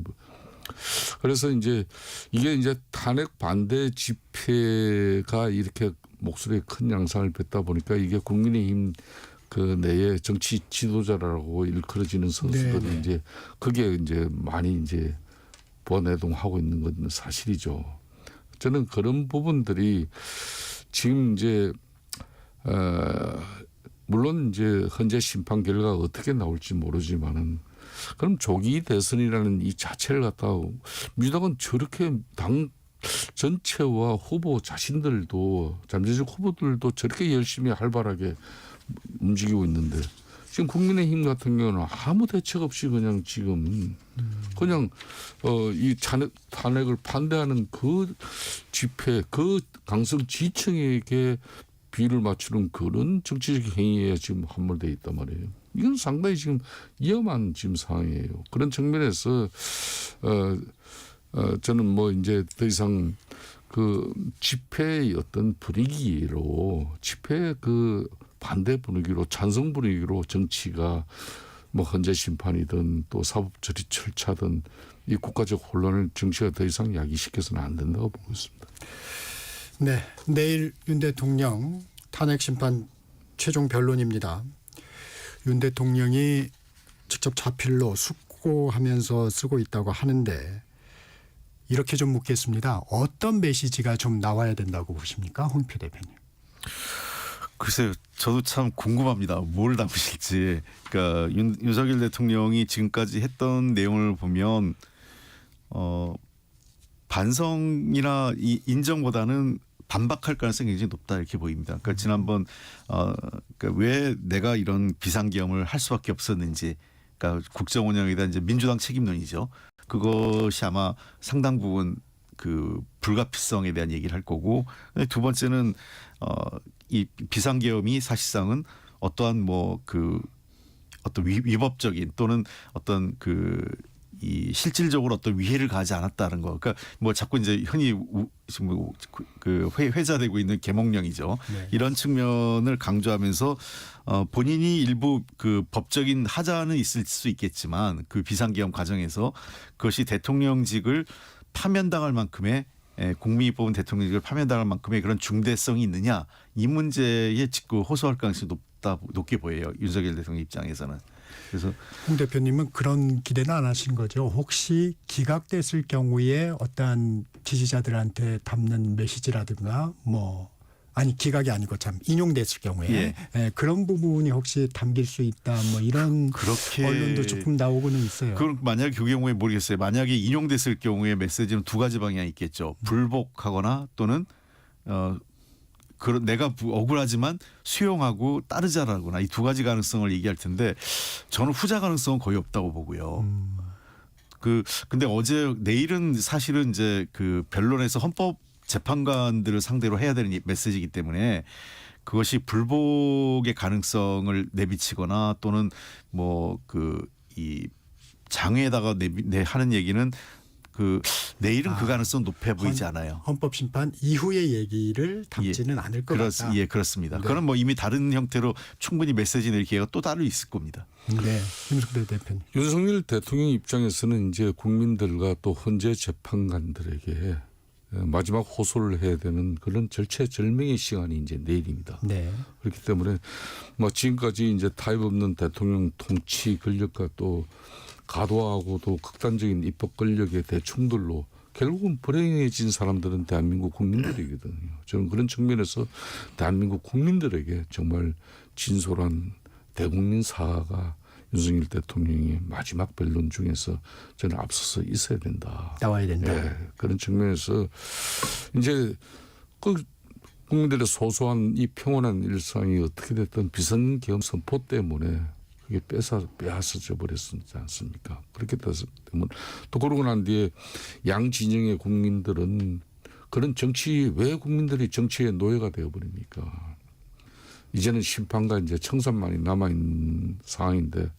그래서 이제 이게 이제 탄핵 반대 집회가 이렇게 목소리에 큰 양상을 뱉다 보니까 이게 국민의힘 그 내에 정치 지도자라고 일컬어지는 선수들이 네네. 이제 그게 이제 많이 이제 번외동하고 있는 건 사실이죠. 저는 그런 부분들이 지금 이제 물론 이제 현재 심판 결과가 어떻게 나올지 모르지만은 그럼 조기 대선이라는 이 자체를 갖다가 민주당은 저렇게 당 전체와 후보 자신들도 잠재적 후보들도 저렇게 열심히 활발하게 움직이고 있는데 지금 국민의힘 같은 경우는 아무 대책 없이 그냥 지금 그냥 이 탄핵을 반대하는 그 집회 그 강성 지층에게 비를 맞추는 그런 정치적 행위에 지금 함몰되어 있단 말이에요. 이건 상당히 지금 위험한 지금 상황이에요. 그런 측면에서 저는 뭐 이제 더 이상 그 집회의 어떤 분위기로 집회 그 반대 분위기로 찬성 분위기로 정치가 뭐 헌재 심판이든 또 사법 처리 절차든 이 국가적 혼란을 정치가 더 이상 야기시켜서는 안 된다고 보고 있습니다. 네, 내일 윤 대통령 탄핵 심판 최종 변론입니다. 윤 대통령이 직접 자필로 숙고하면서 쓰고 있다고 하는데 이렇게 좀 묻겠습니다. 어떤 메시지가 좀 나와야 된다고 보십니까? 홍익표 대표님. 글쎄요. 저도 참 궁금합니다. 뭘 담으실지. 그러니까 윤석열 대통령이 지금까지 했던 내용을 보면 반성이나 이 인정보다는 반박할 가능성이 굉장히 높다 이렇게 보입니다. 그러니까 지난번 그러니까 왜 내가 이런 비상계엄을 할 수밖에 없었는지, 그러니까 국정 운영에 대한 이제 민주당 책임론이죠. 그것이 아마 상당 부분 그 불가피성에 대한 얘기를 할 거고, 두 번째는 이 비상계엄이 사실상은 어떠한 뭐 그 어떤 위법적인 또는 어떤 이 실질적으로 어떤 위해를 가하지 않았다는 거. 그러니까 뭐 자꾸 이제 흔히 지금 그 회자되고 있는 계몽령이죠. 네. 이런 측면을 강조하면서 본인이 일부 그 법적인 하자는 있을 수 있겠지만 그 비상계엄 과정에서 그것이 대통령직을 파면당할 만큼의 국민이 뽑은 대통령직을 파면당할 만큼의 그런 중대성이 있느냐, 이 문제에 짚고 호소할 가능성이 높게 보여요. 윤석열 대통령 입장에서는. 그래서 홍 대표님은 그런 기대는 안 하신 거죠. 혹시 기각됐을 경우에 어떠한 지지자들한테 담는 메시지라든가 기각이 아니고 참 인용됐을 경우에 그런 부분이 혹시 담길 수 있다 뭐 이런 그렇게 언론도 조금 나오고는 있어요. 그럼 만약에 그 경우에 모르겠어요. 만약에 인용됐을 경우에 메시지는 두 가지 방향이 있겠죠. 불복하거나 또는 내가 억울하지만 수용하고 따르자라거나, 이 두 가지 가능성을 얘기할 텐데 저는 후자 가능성은 거의 없다고 보고요. 근데 내일은 사실은 이제 그 변론에서 헌법 재판관들을 상대로 해야 되는 메시지이기 때문에 그것이 불복의 가능성을 내비치거나 또는 이 장외에다가 하는 얘기는 내일은 그 가능성 높아 보이지 않아요. 헌법심판 이후의 얘기를 담지는 않을 것 같다. 예, 그렇습니다. 네. 그건 뭐 이미 다른 형태로 충분히 메시지 낼 기회가 또 따로 있을 겁니다. 네, 김성태 대표님. 윤석열 대통령 입장에서는 이제 국민들과 또 헌재 재판관들에게 마지막 호소를 해야 되는 그런 절체절명의 시간이 이제 내일입니다. 네. 그렇기 때문에 지금까지 이제 타협 없는 대통령 통치 권력과 또 과도하고도 극단적인 입법 권력의 대충들로 결국은 불행해진 사람들은 대한민국 국민들이거든요. 저는 그런 측면에서 대한민국 국민들에게 정말 진솔한 대국민 사과가 윤석열 대통령의 마지막 변론 중에서 저는 앞서서 있어야 된다. 나와야 된다. 네, 그런 측면에서 이제 국민들의 소소한 이 평온한 일상이 어떻게 됐든 비상계엄 선포 때문에 그게 빼앗아져 버렸지 않습니까? 그렇게 되면 또 그러고 난 뒤에 양 진영의 국민들은 그런 왜 국민들이 정치의 노예가 되어버립니까? 이제는 심판과 이제 청산만이 남아있는 상황인데,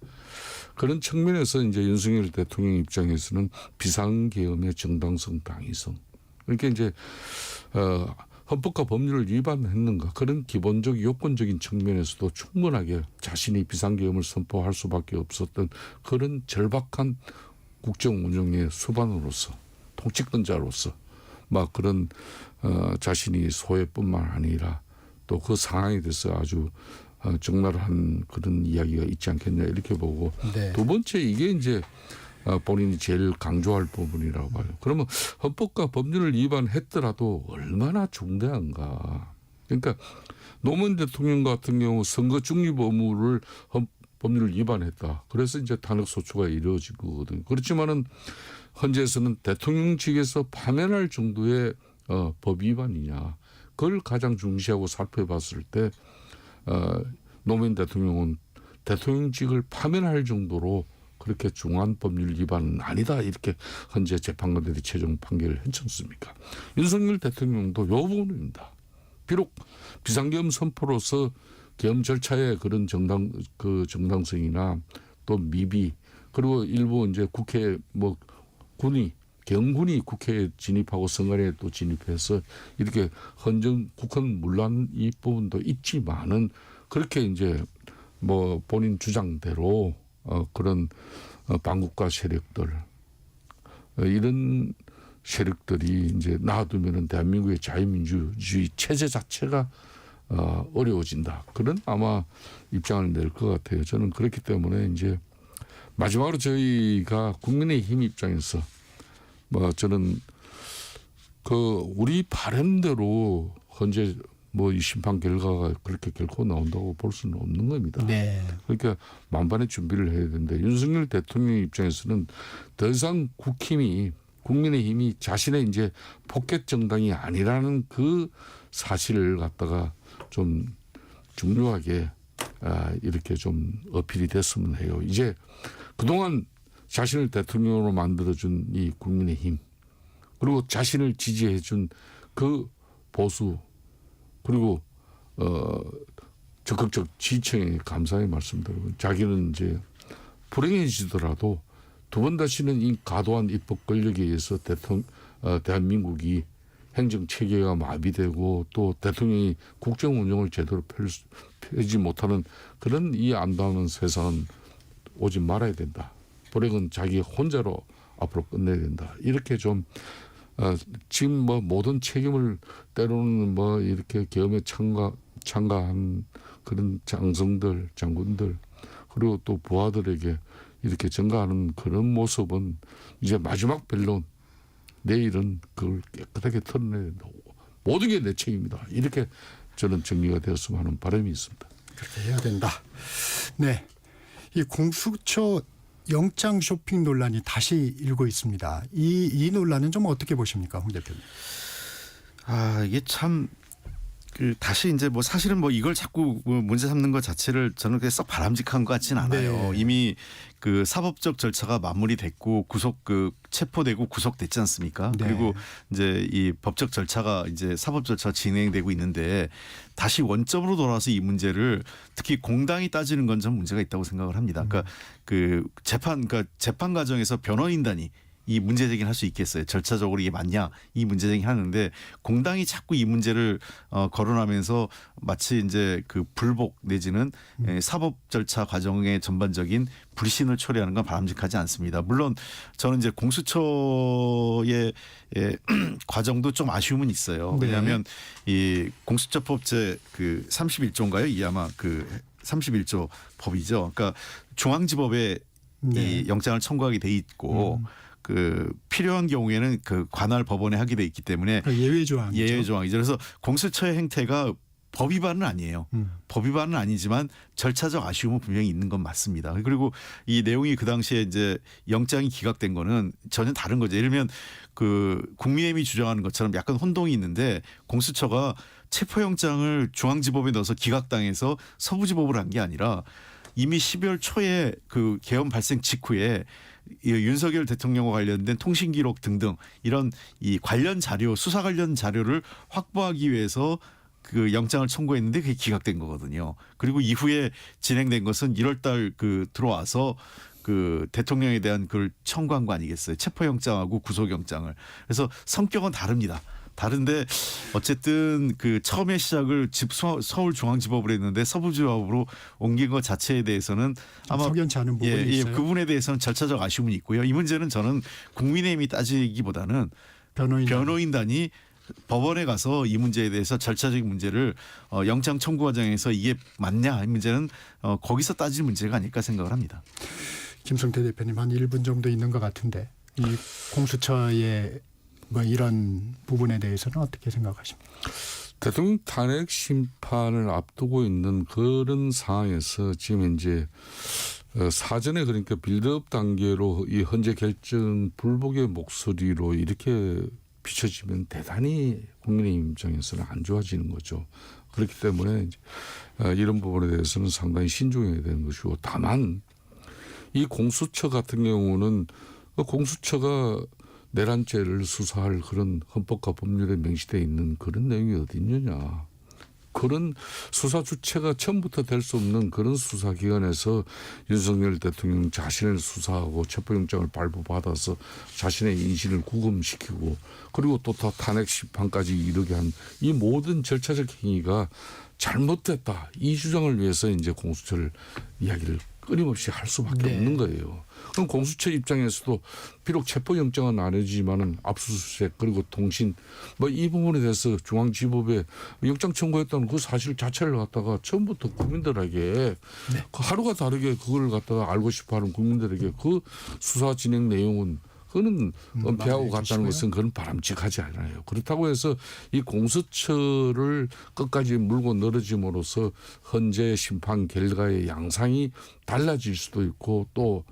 그런 측면에서 이제 윤석열 대통령 입장에서는 비상계엄의 정당성, 당위성, 이렇게 이제 헌법과 법률을 위반했는가, 그런 기본적 요건적인 측면에서도 충분하게 자신이 비상계엄을 선포할 수밖에 없었던 그런 절박한 국정 운영의 수반으로서, 통치권자로서 그런 자신이 소외뿐만 아니라 또 그 상황에 대해서 아주 적나라한 그런 이야기가 있지 않겠냐 이렇게 보고, 네. 두 번째 이게 이제 본인이 제일 강조할 부분이라고 봐요. 그러면 헌법과 법률을 위반했더라도 얼마나 중대한가. 그러니까 노무현 대통령 같은 경우 선거 중립 의무를 법률을 위반했다. 그래서 이제 탄핵 소추가 이루어진 거거든요. 그렇지만은 헌재에서는 대통령직에서 파면할 정도의 법 위반이냐, 그걸 가장 중시하고 살펴봤을 때 노무현 대통령은 대통령직을 파면할 정도로 그렇게 중한 법률 위반은 아니다, 이렇게 헌재 재판관들이 최종 판결을 했지 않습니까? 윤석열 대통령도 이 부분입니다. 비록 비상계엄 선포로서 계엄 절차의 그런 정당성이나 또 미비, 그리고 일부 이제 국회 경군이 국회에 진입하고 선관위에 또 진입해서 이렇게 국헌 문란 이 부분도 있지만은, 그렇게 이제 본인 주장대로 그런 반국가 세력들, 이런 세력들이 이제 놔두면은 대한민국의 자유민주주의 체제 자체가 어려워진다, 그런 아마 입장을 낼 것 같아요. 저는 그렇기 때문에 이제 마지막으로 저희가 국민의힘 입장에서 저는 우리 바람대로 현재 이 심판 결과가 그렇게 결코 나온다고 볼 수는 없는 겁니다. 네. 그러니까 만반의 준비를 해야 되는데, 윤석열 대통령 입장에서는 더 이상 국힘이 국민의힘이 자신의 이제 포켓 정당이 아니라는 그 사실을 갖다가 좀 중요하게 이렇게 좀 어필이 됐으면 해요. 이제 그동안 자신을 대통령으로 만들어준 이 국민의힘, 그리고 자신을 지지해준 그 보수, 그리고 적극적 지지층에 감사의 말씀드리고, 자기는 이제 불행해지더라도 두 번 다시는 이 과도한 입법 권력에 의해서 대한민국이 행정 체계가 마비되고 또 대통령이 국정 운영을 제대로 펴지 못하는 그런 이 안다는 세상은 오지 말아야 된다. 불행은 자기 혼자로 앞으로 끝내야 된다. 이렇게 좀 지금 뭐 모든 책임을 때로는 뭐 이렇게 계엄에 참가한 그런 장성들, 장군들, 그리고 또 부하들에게 이렇게 전가하는 그런 모습은 이제 마지막 변론, 내일은 그걸 깨끗하게 털어내야 된다. 모든 게 내 책임이다. 이렇게 저는 정리가 되었으면 하는 바람이 있습니다. 그렇게 해야 된다. 네, 이 공수처 영장 쇼핑 논란이 다시 일고 있습니다. 이 논란은 좀 어떻게 보십니까, 홍 대표님? 이게 참 다시 이제 뭐 사실은 뭐 이걸 자꾸 문제 삼는 것 자체를 저는 그게 썩 바람직한 것 같지는 않아요. 네. 이미 그 사법적 절차가 마무리됐고 체포되고 구속됐지 않습니까? 네. 그리고 이제 이 법적 절차가 이제 사법 절차 진행되고 있는데 다시 원점으로 돌아와서 이 문제를 특히 공당이 따지는 건 좀 문제가 있다고 생각을 합니다. 그러니까 그러니까 재판 과정에서 변호인단이 이 문제 제기를 할 수 있겠어요. 절차적으로 이게 맞냐 이 문제 제기 하는데 공당이 자꾸 이 문제를 거론하면서 마치 이제 그 불복 내지는 사법 절차 과정의 전반적인 불신을 초래하는 건 바람직하지 않습니다. 물론 저는 이제 공수처의 과정도 좀 아쉬움은 있어요. 네. 왜냐하면 이 공수처법 제 그 31조인가요? 이 아마 그 31조 법이죠. 그러니까 중앙지법에 네. 이 영장을 청구하게 돼 있고. 그 필요한 경우에는 그 관할 법원에 하게 돼 있기 때문에 예외 조항이죠. 예외 조항이죠. 그래서 공수처의 행태가 법 위반은 아니에요. 법 위반은 아니지만 절차적 아쉬움은 분명히 있는 건 맞습니다. 그리고 이 내용이 그 당시에 이제 영장이 기각된 거는 전혀 다른 거죠. 예를 들면 그 국민의힘이 주장하는 것처럼 약간 혼동이 있는데 공수처가 체포영장을 중앙지법에 넣어서 기각당해서 서부지법으로 한 게 아니라 이미 12월 초에 그 계엄 발생 직후에 이 윤석열 대통령과 관련된 통신 기록 등등 이런 이 관련 자료, 수사 관련 자료를 확보하기 위해서 그 영장을 청구했는데 그게 기각된 거거든요. 그리고 이후에 진행된 것은 1월 달 그 들어와서 그 대통령에 대한 그걸 청구한 거 아니겠어요? 체포영장하고 구속영장을. 그래서 성격은 다릅니다. 다른데 어쨌든 그 처음에 시작을 서울중앙지법으로 했는데 서부지법으로 옮긴 것 자체에 대해서는 아마 석연치 않은 부분이 있어요. 그 부분에 대해서는 절차적 아쉬움은 있고요. 이 문제는 저는 국민의힘이 따지기보다는 변호인단이 법원에 가서 이 문제에 대해서 절차적인 문제를 영장 청구 과정에서 이게 맞냐 이 문제는 거기서 따질 문제가 아닐까 생각을 합니다. 김성태 대표님 한 1분 정도 있는 것 같은데 이 공수처의 뭐 이런 부분에 대해서는 어떻게 생각하십니까? 대통령 탄핵 심판을 앞두고 있는 그런 상황에서 지금 이제 사전에 그러니까 빌드업 단계로 이 헌재 결정 불복의 목소리로 이렇게 비춰지면 대단히 국민의힘 입장에서는 안 좋아지는 거죠. 그렇기 때문에 이제 이런 부분에 대해서는 상당히 신중해야 되는 것이고, 다만 이 공수처 같은 경우는 공수처가 내란죄를 수사할 그런 헌법과 법률에 명시되어 있는 그런 내용이 어디 있느냐. 그런 수사 주체가 처음부터 될 수 없는 그런 수사기관에서 윤석열 대통령 자신을 수사하고 체포영장을 발부받아서 자신의 인신을 구금시키고 그리고 또 탄핵 심판까지 이르게 한 이 모든 절차적 행위가 잘못됐다. 이 주장을 위해서 이제 공수처를 이야기를 끊임없이 할 수밖에 없는 거예요. 그럼 공수처 입장에서도 비록 체포영장은 안 해지만은 압수수색 그리고 통신 뭐 이 부분에 대해서 중앙지법에 영장 청구했다는 그 사실 자체를 갖다가 처음부터 국민들에게 그 하루가 다르게 그걸 갖다가 알고 싶어하는 국민들에게 그 수사 진행 내용은 그거는 은폐하고 갔다는 것은 그건 바람직하지 않아요. 그렇다고 해서 이 공수처를 끝까지 물고 늘어짐으로써 헌재 심판 결과의 양상이 달라질 수도 있고 또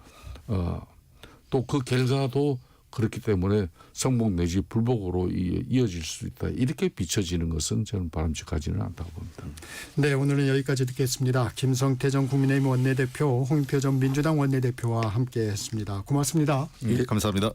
그 결과도 그렇기 때문에 성복 내지 불복으로 이어질 수 있다. 이렇게 비춰지는 것은 저는 바람직하지는 않다고 봅니다. 네, 오늘은 여기까지 듣겠습니다. 김성태 전 국민의힘 원내대표, 홍익표 전 민주당 원내대표와 함께했습니다. 고맙습니다. 예, 감사합니다.